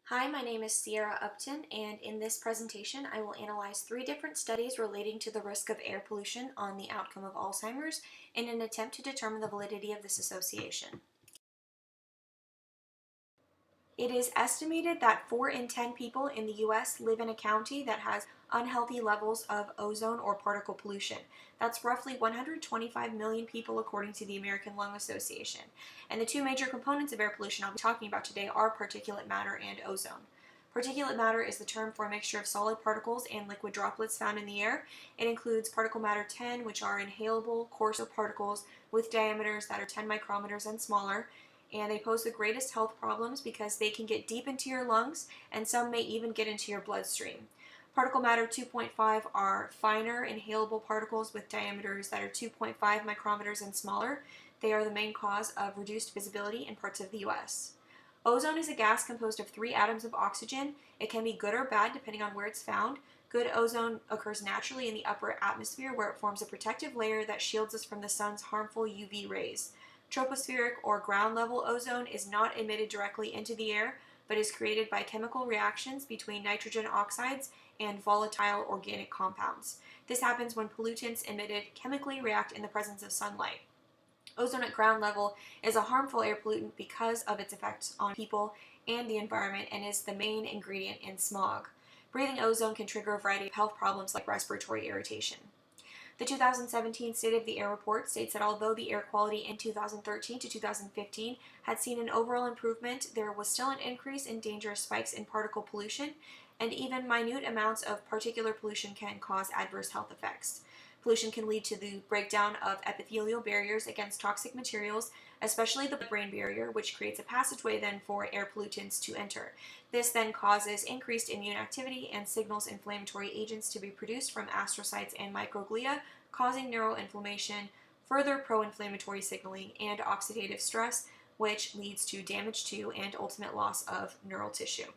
Hi, my name is Sierra Upton, and in this presentation I will analyze 3 different studies relating to the risk of air pollution on the outcome of Alzheimer's in an attempt to determine the validity of this association. It is estimated that 4 in 10 people in the U.S. live in a county that has unhealthy levels of ozone or particle pollution. That's roughly 125 million people according to the American Lung Association. And the 2 major components of air pollution I'll be talking about today are particulate matter and ozone. Particulate matter is the term for a mixture of solid particles and liquid droplets found in the air. It includes particle matter 10, which are inhalable, coarser particles with diameters that are 10 micrometers and smaller, and they pose the greatest health problems because they can get deep into your lungs and some may even get into your bloodstream. Particle matter 2.5 are finer inhalable particles with diameters that are 2.5 micrometers and smaller. They are the main cause of reduced visibility in parts of the US. Ozone is a gas composed of 3 atoms of oxygen. It can be good or bad depending on where it's found. Good ozone occurs naturally in the upper atmosphere where it forms a protective layer that shields us from the sun's harmful UV rays. Tropospheric or ground level ozone is not emitted directly into the air, but is created by chemical reactions between nitrogen oxides and volatile organic compounds. This happens when pollutants emitted chemically react in the presence of sunlight. Ozone at ground level is a harmful air pollutant because of its effects on people and the environment and is the main ingredient in smog. Breathing ozone can trigger a variety of health problems like respiratory irritation. The 2017 State of the Air report states that although the air quality in 2013 to 2015 had seen an overall improvement, there was still an increase in dangerous spikes in particle pollution, and even minute amounts of particular pollution can cause adverse health effects. Pollution can lead to the breakdown of epithelial barriers against toxic materials, especially the blood-brain barrier, which creates a passageway then for air pollutants to enter. This then causes increased immune activity and signals inflammatory agents to be produced from astrocytes and microglia, causing neuroinflammation, further pro-inflammatory signaling, and oxidative stress, which leads to damage to and ultimate loss of neural tissue.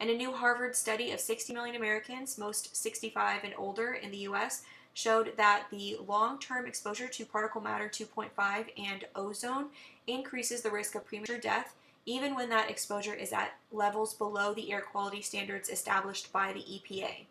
And a new Harvard study of 60 million Americans, most 65 and older in the US, showed that the long-term exposure to particle matter 2.5 and ozone increases the risk of premature death, even when that exposure is at levels below the air quality standards established by the EPA.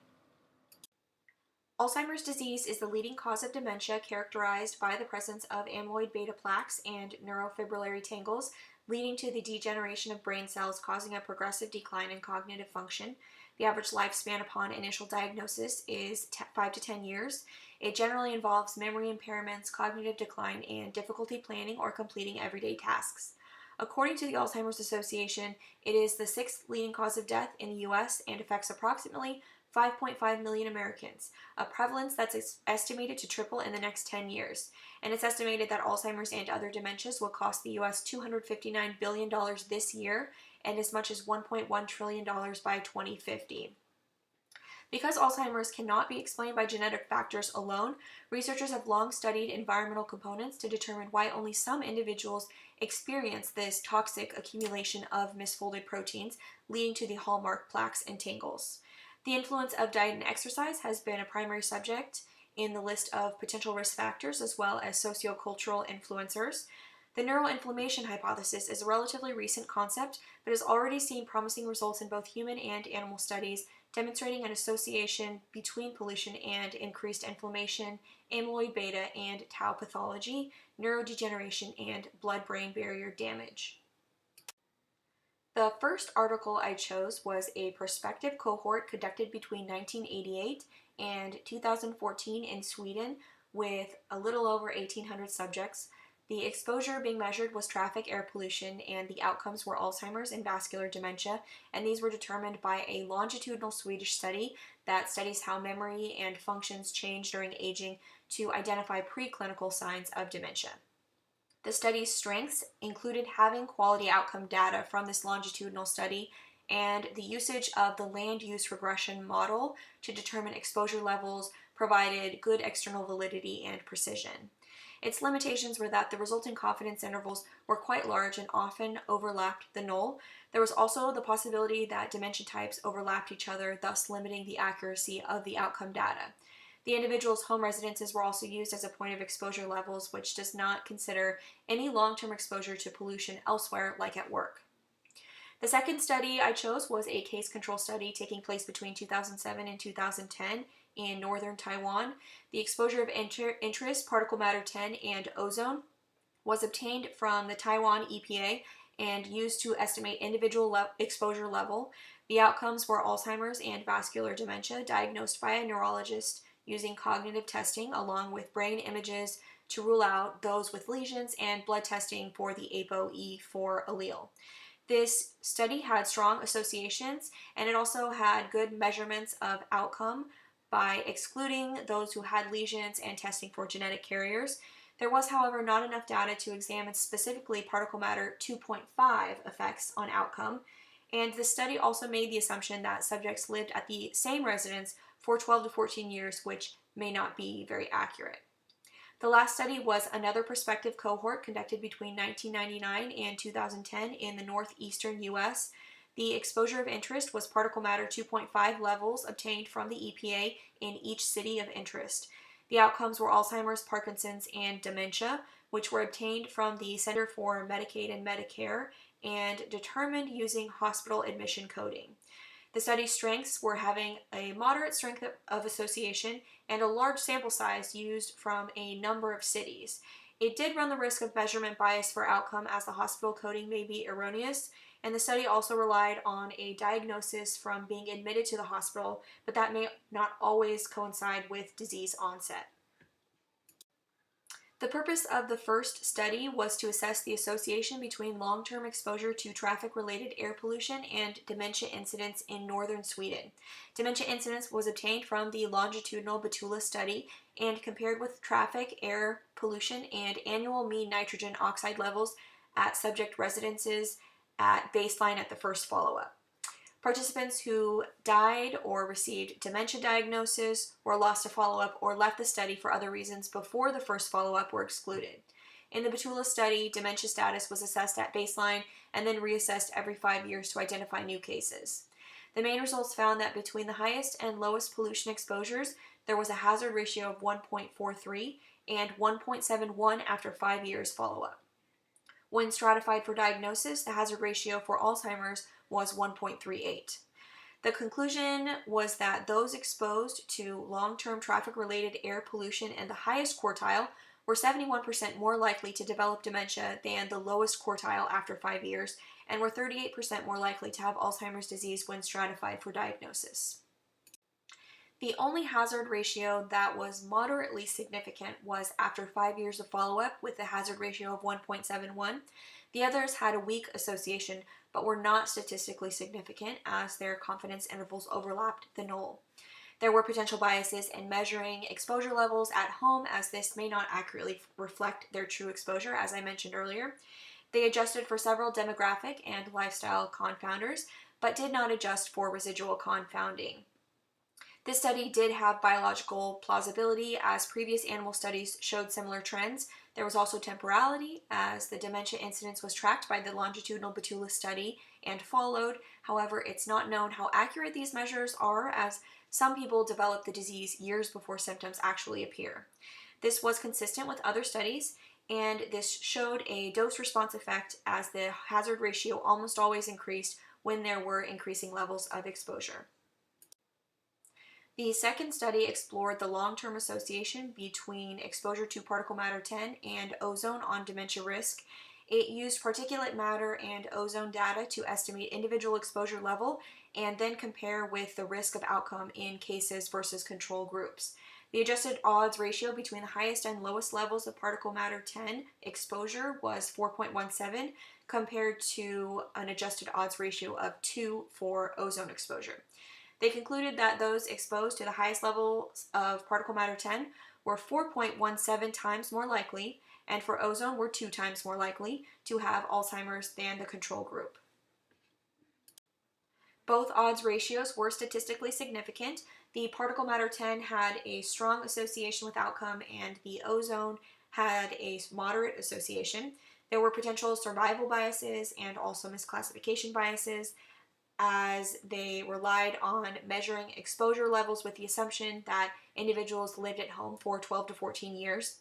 Alzheimer's disease is the leading cause of dementia, characterized by the presence of amyloid beta plaques and neurofibrillary tangles, leading to the degeneration of brain cells, causing a progressive decline in cognitive function. The average lifespan upon initial diagnosis is 5 to 10 years. It generally involves memory impairments, cognitive decline, and difficulty planning or completing everyday tasks. According to the Alzheimer's Association, it is the 6th leading cause of death in the US and affects approximately 5.5 million Americans, a prevalence that's estimated to triple in the next 10 years. And it's estimated that Alzheimer's and other dementias will cost the US $259 billion this year and as much as $1.1 trillion by 2050. Because Alzheimer's cannot be explained by genetic factors alone, researchers have long studied environmental components to determine why only some individuals experience this toxic accumulation of misfolded proteins, leading to the hallmark plaques and tangles. The influence of diet and exercise has been a primary subject in the list of potential risk factors, as well as sociocultural influencers. The neuroinflammation hypothesis is a relatively recent concept, but has already seen promising results in both human and animal studies, demonstrating an association between pollution and increased inflammation, amyloid beta and tau pathology, neurodegeneration, and blood-brain barrier damage. The first article I chose was a prospective cohort conducted between 1988 and 2014 in Sweden with a little over 1,800 subjects. The exposure being measured was traffic air pollution, and the outcomes were Alzheimer's and vascular dementia, and these were determined by a longitudinal Swedish study that studies how memory and functions change during aging to identify preclinical signs of dementia. The study's strengths included having quality outcome data from this longitudinal study and the usage of the land use regression model to determine exposure levels provided good external validity and precision. Its limitations were that the resulting confidence intervals were quite large and often overlapped the null. There was also the possibility that dementia types overlapped each other, thus limiting the accuracy of the outcome data. The individual's home residences were also used as a point of exposure levels, which does not consider any long-term exposure to pollution elsewhere, like at work. The second study I chose was a case control study taking place between 2007 and 2010 in northern Taiwan. The exposure of interest, particle matter 10, and ozone was obtained from the Taiwan EPA and used to estimate individual exposure level. The outcomes were Alzheimer's and vascular dementia diagnosed by a neurologist using cognitive testing along with brain images to rule out those with lesions and blood testing for the ApoE4 allele. This study had strong associations, and it also had good measurements of outcome by excluding those who had lesions and testing for genetic carriers. There was, however, not enough data to examine specifically particle matter 2.5 effects on outcome, and the study also made the assumption that subjects lived at the same residence for 12 to 14 years, which may not be very accurate. The last study was another prospective cohort conducted between 1999 and 2010 in the northeastern U.S. The exposure of interest was particle matter 2.5 levels obtained from the EPA in each city of interest. The outcomes were Alzheimer's, Parkinson's, and dementia, which were obtained from the Center for Medicaid and Medicare and determined using hospital admission coding. The study's strengths were having a moderate strength of association and a large sample size used from a number of cities. It did run the risk of measurement bias for outcome as the hospital coding may be erroneous, and the study also relied on a diagnosis from being admitted to the hospital, but that may not always coincide with disease onset. The purpose of the first study was to assess the association between long-term exposure to traffic-related air pollution and dementia incidence in northern Sweden. Dementia incidence was obtained from the longitudinal Batula study and compared with traffic, air pollution, and annual mean nitrogen oxide levels at subject residences at baseline at the first follow-up. Participants who died or received dementia diagnosis, were lost to follow-up, or left the study for other reasons before the first follow-up were excluded. In the Batula study, dementia status was assessed at baseline and then reassessed every 5 years to identify new cases. The main results found that between the highest and lowest pollution exposures, there was a hazard ratio of 1.43 and 1.71 after 5 years follow-up. When stratified for diagnosis, the hazard ratio for Alzheimer's was 1.38. The conclusion was that those exposed to long-term traffic-related air pollution in the highest quartile were 71% more likely to develop dementia than the lowest quartile after 5 years, and were 38% more likely to have Alzheimer's disease when stratified for diagnosis. The only hazard ratio that was moderately significant was after 5 years of follow-up with a hazard ratio of 1.71. The others had a weak association but were not statistically significant as their confidence intervals overlapped the null. There were potential biases in measuring exposure levels at home as this may not accurately reflect their true exposure, as I mentioned earlier. They adjusted for several demographic and lifestyle confounders but did not adjust for residual confounding. This study did have biological plausibility as previous animal studies showed similar trends. There was also temporality as the dementia incidence was tracked by the longitudinal Batula study and followed. However, it's not known how accurate these measures are as some people develop the disease years before symptoms actually appear. This was consistent with other studies, and this showed a dose-response effect as the hazard ratio almost always increased when there were increasing levels of exposure. The second study explored the long-term association between exposure to particle matter 10 and ozone on dementia risk. It used particulate matter and ozone data to estimate individual exposure level and then compare with the risk of outcome in cases versus control groups. The adjusted odds ratio between the highest and lowest levels of particle matter 10 exposure was 4.17 compared to an adjusted odds ratio of 2 for ozone exposure. They concluded that those exposed to the highest levels of particle matter 10 were 4.17 times more likely, and for ozone were 2 times more likely to have Alzheimer's than the control group. Both odds ratios were statistically significant. The particle matter 10 had a strong association with outcome, and the ozone had a moderate association. There were potential survival biases and also misclassification biases, as they relied on measuring exposure levels with the assumption that individuals lived at home for 12 to 14 years.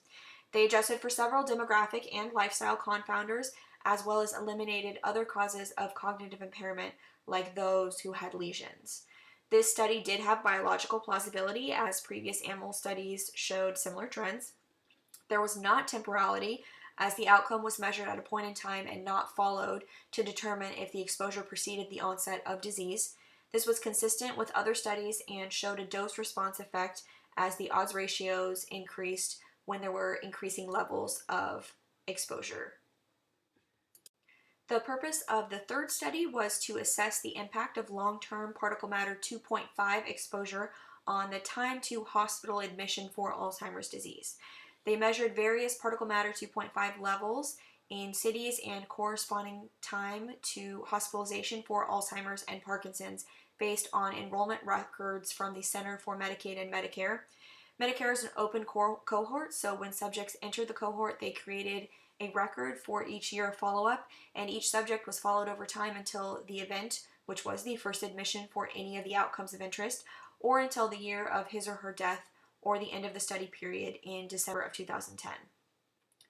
They adjusted for several demographic and lifestyle confounders as well as eliminated other causes of cognitive impairment like those who had lesions. This study did have biological plausibility, as previous animal studies showed similar trends. There was not temporality, as the outcome was measured at a point in time and not followed to determine if the exposure preceded the onset of disease. This was consistent with other studies and showed a dose-response effect, as the odds ratios increased when there were increasing levels of exposure. The purpose of the third study was to assess the impact of long-term particle matter 2.5 exposure on the time to hospital admission for Alzheimer's disease. They measured various particle matter 2.5 levels in cities and corresponding time to hospitalization for Alzheimer's and Parkinson's based on enrollment records from the Center for Medicaid and Medicare. Medicare is an open cohort, so when subjects entered the cohort, they created a record for each year of follow-up, and each subject was followed over time until the event, which was the first admission for any of the outcomes of interest, or until the year of his or her death or the end of the study period in December of 2010.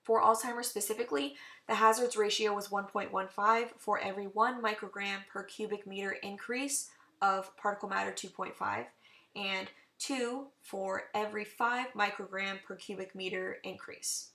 For Alzheimer's specifically, the hazards ratio was 1.15 for every 1 microgram per cubic meter increase of particle matter 2.5, and 2 for every 5 microgram per cubic meter increase.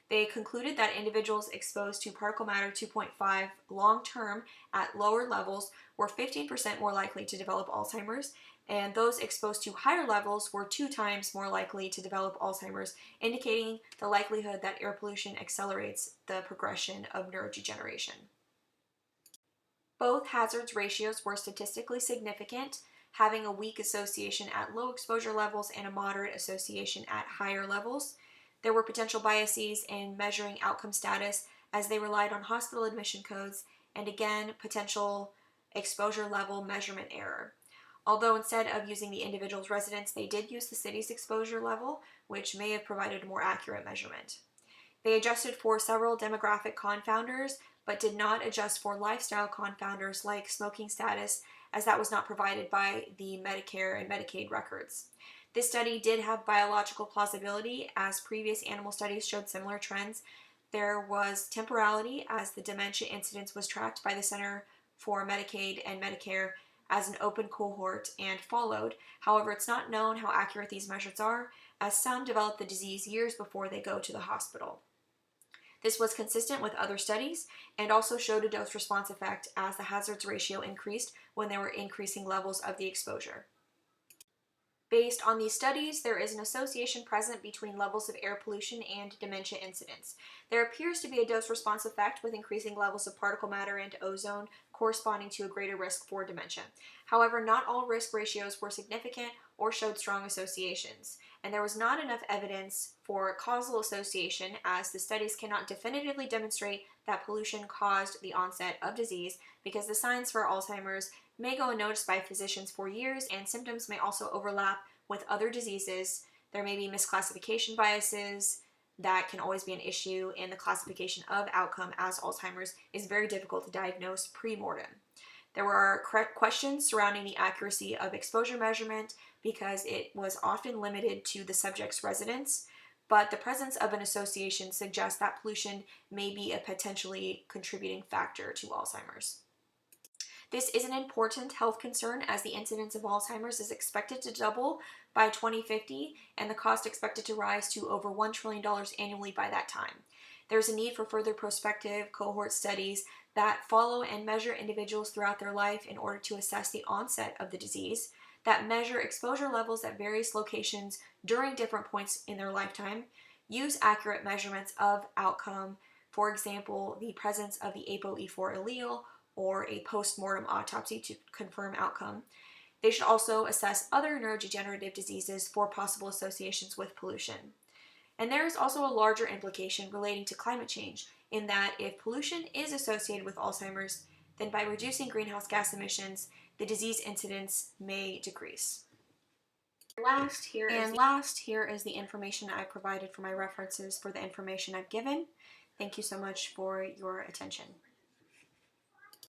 They concluded that individuals exposed to particle matter 2.5 long-term at lower levels were 15% more likely to develop Alzheimer's, and those exposed to higher levels were 2 times more likely to develop Alzheimer's, indicating the likelihood that air pollution accelerates the progression of neurodegeneration. Both hazards ratios were statistically significant, having a weak association at low exposure levels and a moderate association at higher levels. There were potential biases in measuring outcome status, as they relied on hospital admission codes, and again, potential exposure level measurement error. Although instead of using the individual's residence, they did use the city's exposure level, which may have provided a more accurate measurement. They adjusted for several demographic confounders, but did not adjust for lifestyle confounders like smoking status, as that was not provided by the Medicare and Medicaid records. This study did have biological plausibility, as previous animal studies showed similar trends. There was temporality, as the dementia incidence was tracked by the Center for Medicaid and Medicare as an open cohort and followed. However, it's not known how accurate these measures are, as some develop the disease years before they go to the hospital. This was consistent with other studies and also showed a dose-response effect, as the hazards ratio increased when there were increasing levels of the exposure. Based on these studies, there is an association present between levels of air pollution and dementia incidence. There appears to be a dose-response effect with increasing levels of particle matter and ozone corresponding to a greater risk for dementia. However, not all risk ratios were significant or showed strong associations, and there was not enough evidence for causal association, as the studies cannot definitively demonstrate that pollution caused the onset of disease, because the signs for Alzheimer's may go unnoticed by physicians for years, and symptoms may also overlap with other diseases. There may be misclassification biases that can always be an issue in the classification of outcome, as Alzheimer's is very difficult to diagnose pre-mortem. There were questions surrounding the accuracy of exposure measurement, because it was often limited to the subject's residence, but the presence of an association suggests that pollution may be a potentially contributing factor to Alzheimer's. This is an important health concern, as the incidence of Alzheimer's is expected to double by 2050 and the cost expected to rise to over $1 trillion annually by that time. There's a need for further prospective cohort studies that follow and measure individuals throughout their life in order to assess the onset of the disease, that measure exposure levels at various locations during different points in their lifetime, use accurate measurements of outcome, for example, the presence of the ApoE4 allele, or a post-mortem autopsy to confirm outcome. They should also assess other neurodegenerative diseases for possible associations with pollution. And there is also a larger implication relating to climate change, in that if pollution is associated with Alzheimer's, then by reducing greenhouse gas emissions, the disease incidence may decrease. Last, here is the information I provided for my references for the information I've given. Thank you so much for your attention.